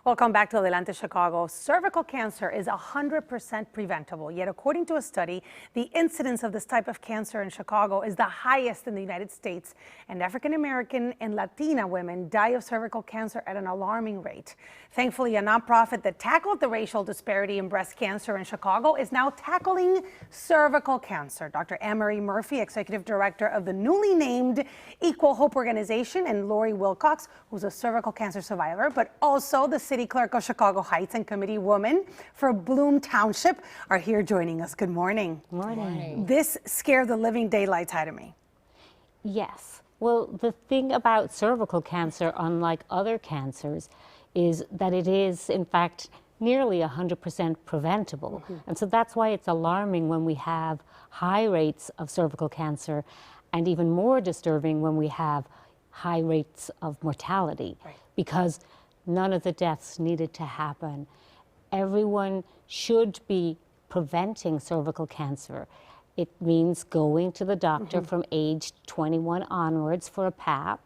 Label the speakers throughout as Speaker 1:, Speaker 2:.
Speaker 1: Welcome back to Adelante, Chicago. Cervical cancer is 100% preventable, yet according to a study, the incidence of this type of cancer in Chicago is the highest in the United States, and African American and Latina women die of cervical cancer at an alarming rate. Thankfully, a nonprofit that tackled the racial disparity in breast cancer in Chicago is now tackling cervical cancer. Dr. Anne-Marie Murphy, executive director of the newly named Equal Hope Organization, and Lori Wilcox, who's a cervical cancer survivor, but also the city clerk of Chicago Heights and committee woman for Bloom Township, are here joining us. Good morning.
Speaker 2: Morning.
Speaker 1: This scared the living daylights out of me.
Speaker 2: Yes. Well, the thing about cervical cancer, unlike other cancers, is that it is, in fact, nearly 100% preventable. And so that's why it's alarming when we have high rates of cervical cancer, and even more disturbing when we have high rates of mortality, because none of the deaths needed to happen. Everyone should be preventing cervical cancer. It means going to the doctor from age 21 onwards for a PAP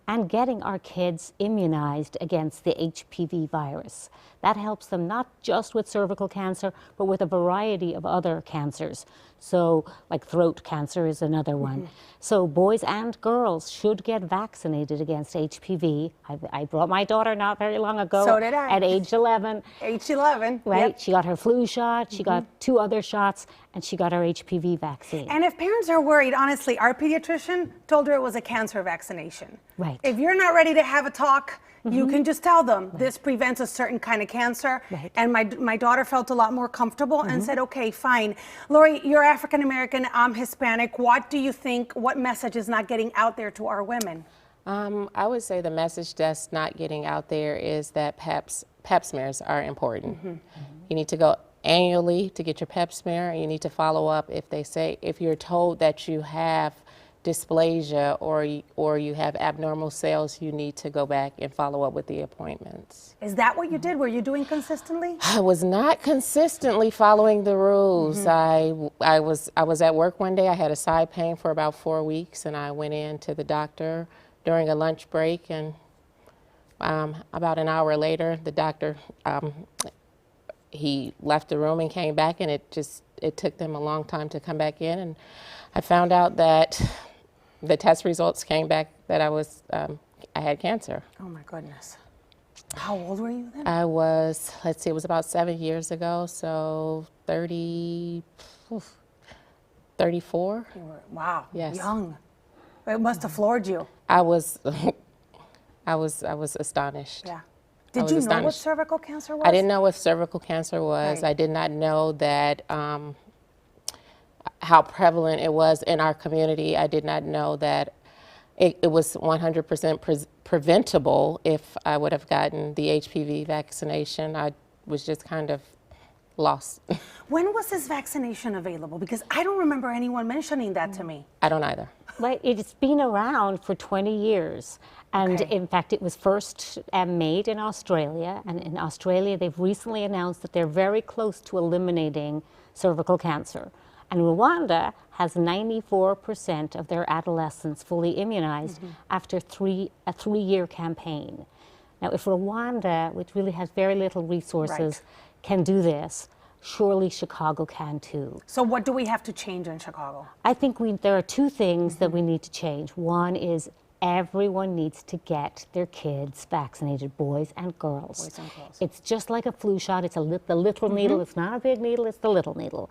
Speaker 2: and getting our kids immunized against the HPV virus. That helps them not just with cervical cancer, but with a variety of other cancers. So, like throat cancer is another one. So boys and girls should get vaccinated against HPV. I brought my daughter not very long ago.
Speaker 1: So did I.
Speaker 2: At age 11.
Speaker 1: Age 11.
Speaker 2: Right?
Speaker 1: Yep.
Speaker 2: She got her flu shot, she got 2 other shots, and she got her HPV vaccine.
Speaker 1: And if parents are worried, honestly, our pediatrician told her it was a cancer vaccination.
Speaker 2: Right.
Speaker 1: If you're not ready to have a talk, you can just tell them this prevents a certain kind of cancer. And my daughter felt a lot more comfortable and said, okay, fine. Lori, you're African American, I'm Hispanic. What do you think, what message is not getting out there to our women?
Speaker 3: I would say the message that's not getting out there is that pap smears are important. You need to go annually to get your pap smear, and you need to follow up if you're told that you have dysplasia or you have abnormal cells, you need to go back and follow up with the appointments.
Speaker 1: Is that what you did? Were you doing consistently?
Speaker 3: I was not consistently following the rules. I was at work one day. I had a side pain for about 4 weeks, and I went in to the doctor during a lunch break, and about an hour later, the doctor he left the room and came back, and it took them a long time to come back in, and I found out that the test results came back that I had cancer.
Speaker 1: Oh my goodness. How old were you then?
Speaker 3: I was, let's see, it was about 7 years ago, so 34.
Speaker 1: Wow,
Speaker 3: Yes.
Speaker 1: young. It must have floored you.
Speaker 3: I was astonished.
Speaker 1: Yeah. Did you know what cervical cancer was?
Speaker 3: I didn't know what cervical cancer was.
Speaker 1: Right.
Speaker 3: I did not know that how prevalent it was in our community. I did not know that it was 100% preventable if I would have gotten the HPV vaccination. I was just kind of lost.
Speaker 1: When was this vaccination available? Because I don't remember anyone mentioning that to me.
Speaker 3: I don't either.
Speaker 2: Well, it's been around for 20 years. And in fact, it was first made in Australia. And in Australia, they've recently announced that they're very close to eliminating cervical cancer. And Rwanda has 94% of their adolescents fully immunized after a 3-year campaign. Now, if Rwanda, which really has very little resources, can do this, surely Chicago can too.
Speaker 1: So what do we have to change in Chicago?
Speaker 2: I think there are 2 things that we need to change. One is everyone needs to get their kids vaccinated, boys and girls.
Speaker 1: Boys and girls.
Speaker 2: It's just like a flu shot. It's the little needle. It's not a big needle, it's the little needle.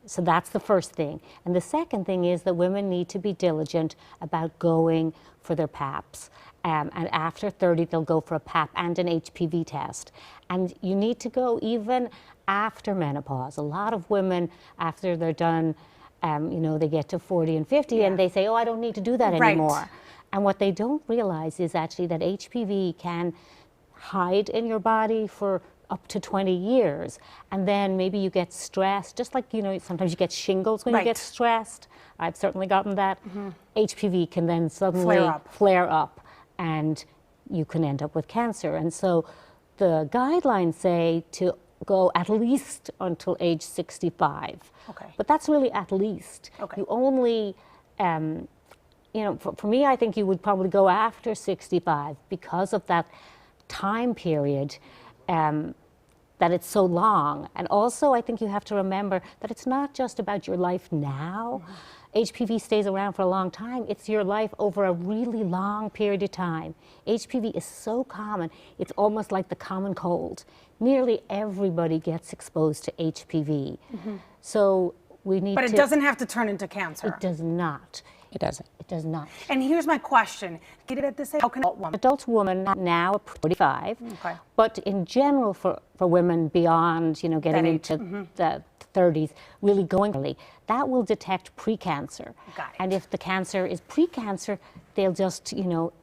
Speaker 2: So that's the first thing. And the second thing is that women need to be diligent about going for their PAPs. And after 30, they'll go for a PAP and an HPV test. And you need to go even after menopause. A lot of women, after they're done, they get to 40 and 50 and they say, oh, I don't need to do that anymore. And what they don't realize is actually that HPV can hide in your body for up to 20 years. And then maybe you get stressed, just like, sometimes you get shingles when you get stressed. I've certainly gotten that. HPV can then suddenly flare up and you can end up with cancer. And so the guidelines say to go at least until age 65. But that's really at least. You only, for me, I think you would probably go after 65 because of that time period that it's so long. And also, I think you have to remember that it's not just about your life now. HPV stays around for a long time. It's your life over a really long period of time. HPV is so common, it's almost like the common cold. Nearly everybody gets exposed to HPV. So we need to...
Speaker 1: But it doesn't have to turn into cancer.
Speaker 2: It does not.
Speaker 3: It doesn't.
Speaker 2: It does not.
Speaker 1: And here's my question. Get it at this age? How can an adult woman?
Speaker 2: Adult woman now 45,
Speaker 1: Okay.
Speaker 2: but in general for women beyond, you know, getting
Speaker 1: That age.
Speaker 2: into the 30s, really going early, that will detect precancer.
Speaker 1: Got it.
Speaker 2: And if the cancer is precancer, they'll just, you know,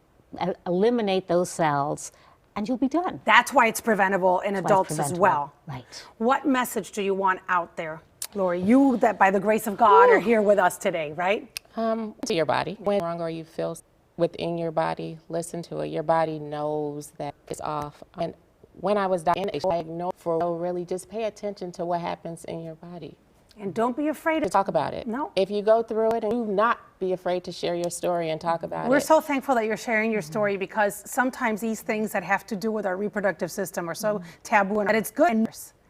Speaker 2: eliminate those cells and you'll be done.
Speaker 1: That's why it's preventable in
Speaker 2: That's
Speaker 1: adults as
Speaker 2: preventable.
Speaker 1: well.
Speaker 2: Right.
Speaker 1: What message do you want out there, Lori? You that by the grace of God are here with us today, right?
Speaker 3: To your body. When wrong or you feel within your body, listen to it. Your body knows that it's off. And when I was diagnosed, I ignored for really just pay attention to what happens in your body.
Speaker 1: And don't be afraid
Speaker 3: To
Speaker 1: to
Speaker 3: talk about it.
Speaker 1: No.
Speaker 3: If you go through it, and do not be afraid to share your story and talk about
Speaker 1: We're
Speaker 3: it.
Speaker 1: so thankful that you're sharing your story because sometimes these things that have to do with our reproductive system are so taboo and that it's good.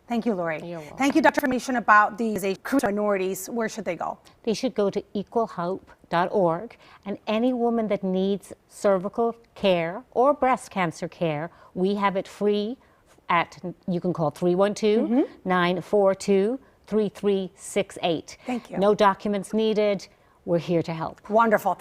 Speaker 1: Thank you, Lori.
Speaker 3: You're welcome.
Speaker 1: Thank you, Dr. Information about these minorities. Where should they go?
Speaker 2: They should go to equalhope.org, and any woman that needs cervical care or breast cancer care, we have it free at, you can call 312-942-3368.
Speaker 1: Thank you.
Speaker 2: No documents needed. We're here to help.
Speaker 1: Wonderful.